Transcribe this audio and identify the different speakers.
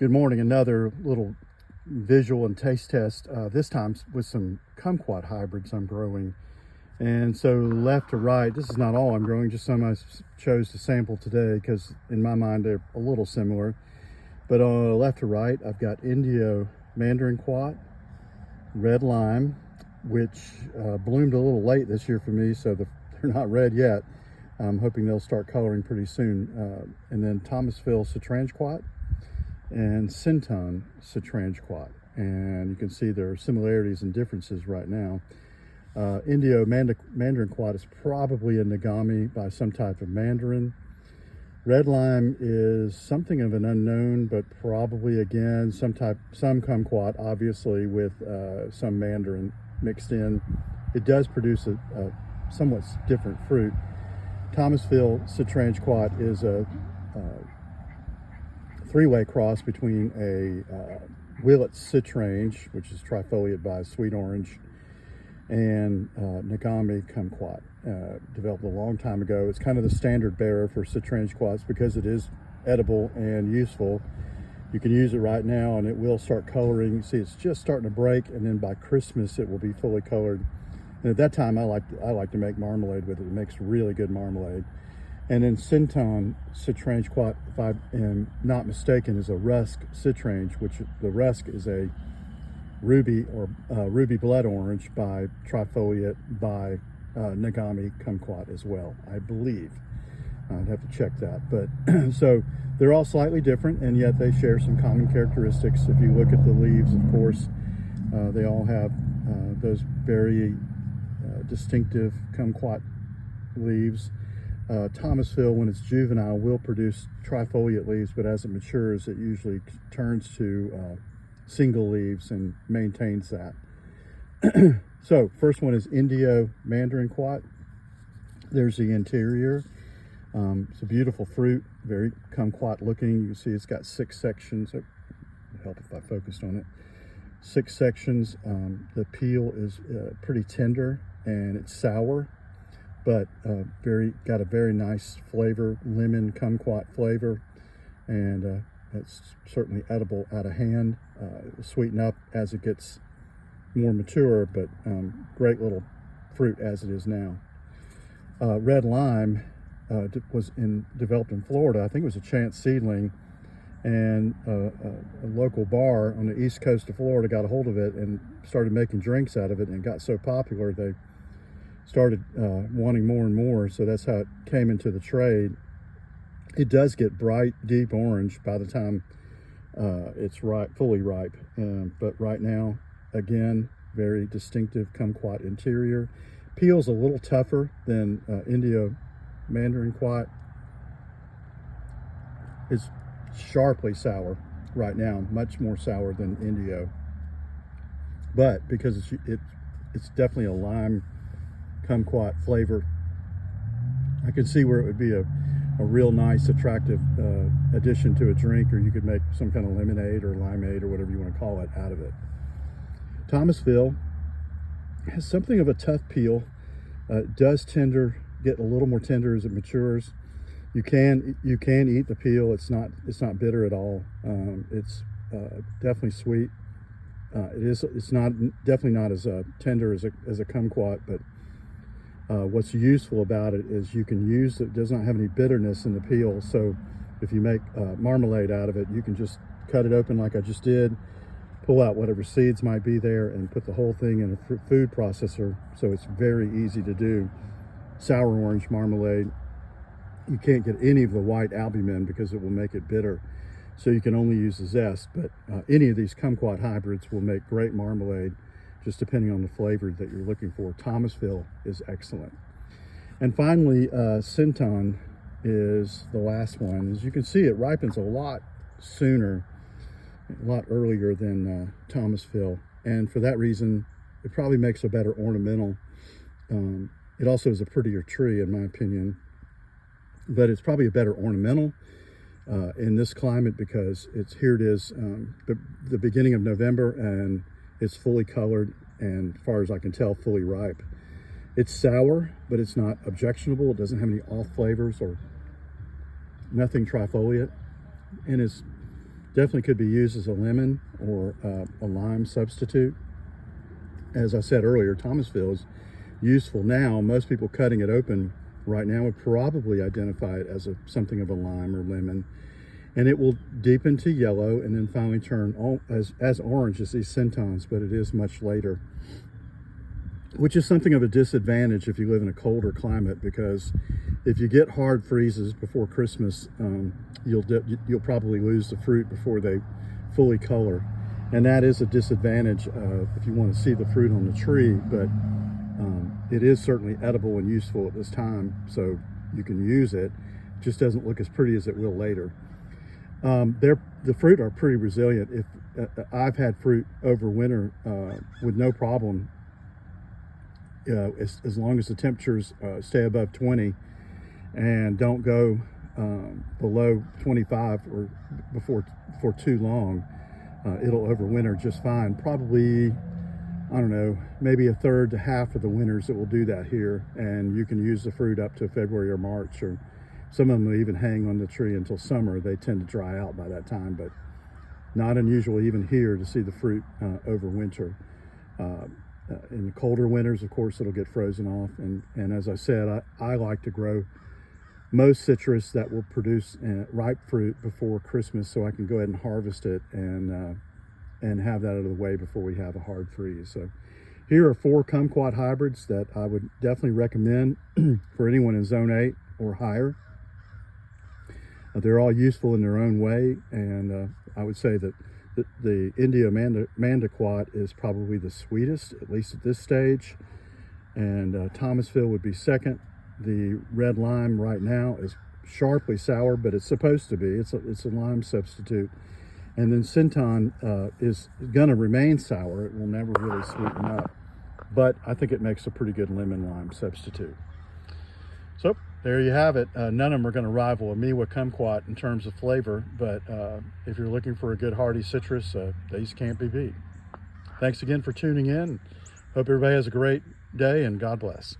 Speaker 1: Good morning. Another little visual and taste test, this time with some kumquat hybrids I'm growing. And so left to right, this is not all I'm growing, just some I chose to sample today because in my mind they're a little similar. But left to right, I've got Indio mandarinquat, red lime, which bloomed a little late this year for me, so they're not red yet. I'm hoping they'll start coloring pretty soon. And then Thomasville citrangequat and Sinton citrangequat, and you can see there are similarities and differences right now. Indio mandarinquat is probably a Nagami by some type of mandarin. Red lime is something of an unknown, but probably again some kumquat, obviously with some mandarin mixed in. It does produce a somewhat different fruit. Thomasville citrangequat is a three-way cross between a Willett citrange, which is trifoliate by sweet orange, and Nagami kumquat, developed a long time ago. It's kind of the standard bearer for citrangequats because it is edible and useful. You can use it right now and it will start coloring. You see it's just starting to break, and then by Christmas it will be fully colored. And at that time I like to make marmalade with it. It makes really good marmalade. And then Sinton citrangequat, if I am not mistaken, is a rusk citrange, which the rusk is a ruby or ruby blood orange by trifoliate by Nagami kumquat as well, I believe. I'd have to check that. But so they're all slightly different, and yet they share some common characteristics. If you look at the leaves, of course, they all have those very distinctive kumquat leaves. Thomasville, when it's juvenile, will produce trifoliate leaves, but as it matures, it usually turns to single leaves and maintains that. So, first one is Indio mandarinquat. There's the interior. It's a beautiful fruit, very kumquat looking. You can see it's got 6 sections. It would help if I focused on it. 6 sections. The peel is pretty tender and it's sour, but got a very nice flavor, lemon kumquat flavor, and it's certainly edible out of hand. It will sweeten up as it gets more mature, but great little fruit as it is now. Red lime was developed in Florida. I think it was a chance seedling, and a local bar on the east coast of Florida got a hold of it and started making drinks out of it, and it got so popular they started wanting more and more, so that's how it came into the trade. It does get bright, deep orange by the time it's ripe, fully ripe, but right now, again, very distinctive kumquat interior. Peel's a little tougher than Indio mandarinquat. It's sharply sour right now, much more sour than Indio, but because it's definitely a lime kumquat flavor, I could see where it would be a real nice, attractive addition to a drink, or you could make some kind of lemonade or limeade or whatever you want to call it out of it. Thomasville has something of a tough peel. It does get a little more tender as it matures. You can eat the peel. It's not bitter at all. It's definitely sweet. It's definitely not as tender as a kumquat, but what's useful about it is you can use it. It does not have any bitterness in the peel, so if you make marmalade out of it, you can just cut it open like I just did, pull out whatever seeds might be there, and put the whole thing in a food processor, so it's very easy to do. Sour orange marmalade, you can't get any of the white albumin because it will make it bitter, so you can only use the zest, but any of these kumquat hybrids will make great marmalade, just depending on the flavor that you're looking for. Thomasville is excellent. And finally, Sinton is the last one. As you can see, it ripens a lot sooner, a lot earlier than Thomasville, and for that reason, it probably makes a better ornamental. It also is a prettier tree, in my opinion, but it's probably a better ornamental in this climate because here it is, the beginning of November, and it's fully colored and, as far as I can tell, fully ripe. It's sour, but it's not objectionable. It doesn't have any off flavors or nothing trifoliate, and it's Definitely could be used as a lemon or a lime substitute. As I said earlier, Thomasville is useful now. Most people cutting it open right now would probably identify it as something of a lime or lemon, and it will deepen to yellow and then finally turn as orange as these Sintons, but it is much later, which is something of a disadvantage if you live in a colder climate, because if you get hard freezes before Christmas, you'll probably lose the fruit before they fully color, and that is a disadvantage if you want to see the fruit on the tree. But it is certainly edible and useful at this time, so you can use it. It just doesn't look as pretty as it will later. The fruit are pretty resilient. If I've had fruit over winter with no problem, as long as the temperatures stay above 20 and don't go below 25 or for too long, it'll overwinter just fine. Probably, I don't know, maybe a third to half of the winters it will do that here, and you can use the fruit up to February or March, or some of them will even hang on the tree until summer. They tend to dry out by that time, but not unusual even here to see the fruit overwinter. In the colder winters, of course, it'll get frozen off, and as I said, I like to grow most citrus that will produce ripe fruit before Christmas, so I can go ahead and harvest it and have that out of the way before we have a hard freeze. So here are 4 kumquat hybrids that I would definitely recommend for anyone in zone 8 or higher. They're all useful in their own way, and I would say that the Indio mandarinquat is probably the sweetest, at least at this stage, and Thomasville would be second. The red lime right now is sharply sour, but it's supposed to be. It's a lime substitute. And then Sinton is going to remain sour. It will never really sweeten up, but I think it makes a pretty good lemon lime substitute. So there you have it. None of them are going to rival a Miwa kumquat in terms of flavor, but if you're looking for a good hardy citrus, these can't be beat. Thanks again for tuning in. Hope everybody has a great day, and God bless.